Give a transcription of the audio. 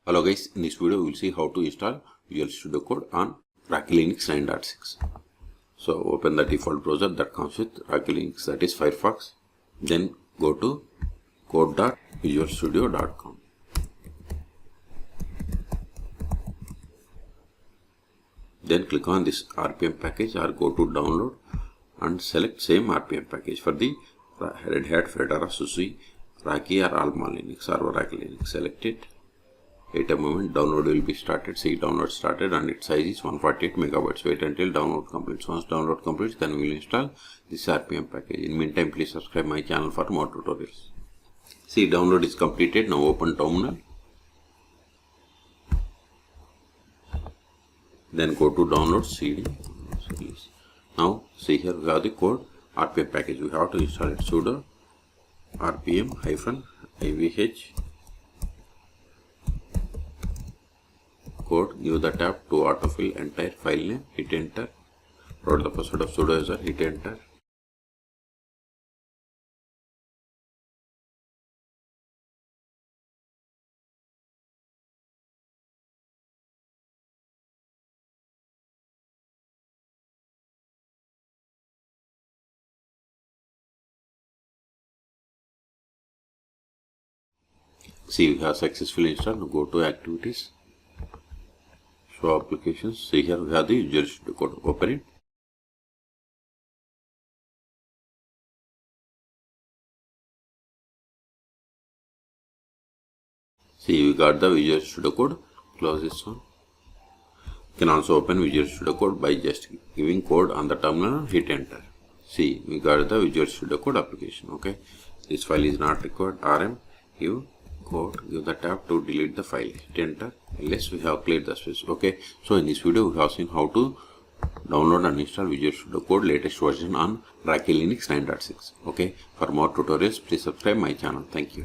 Hello guys, in this video we will see how to install Visual Studio Code on Rocky Linux 9.6. So open the default browser that comes with Rocky Linux, that is Firefox. Then go to code.visualstudio.com. Then click on this RPM package or go to download and select same RPM package for the Red Hat, Fedora, SUSE, Rocky or Alma Linux or Rocky Linux. Select it. Wait a moment, download will be started. See, download started and its size is 148 megabytes. Wait until download completes. Once download completes, then we will install this RPM package. In meantime, please subscribe my channel for more tutorials. See, download is completed. Now open terminal. Then go to download CD. Now see here we have the code RPM package. We have to install it. Sudo rpm-ivh code, give the tab to autofill entire file name, hit enter, wrote the password of sudo user, hit enter. See, we have successfully installed. Go to activities, show applications. See here we have the Visual Studio Code. Open it. See, we got the Visual Studio Code. Close this one. You can also open Visual Studio Code by just giving code on the terminal and hit enter. See, we got the Visual Studio Code application. Okay, this file is not required. Rm give code, give the tab to delete the file, hit enter, unless we have cleared the space. Okay, so in this video we have seen how to download and install Visual Studio Code latest version on Rocky Linux 9.6. Okay, for more tutorials please subscribe my channel. Thank you.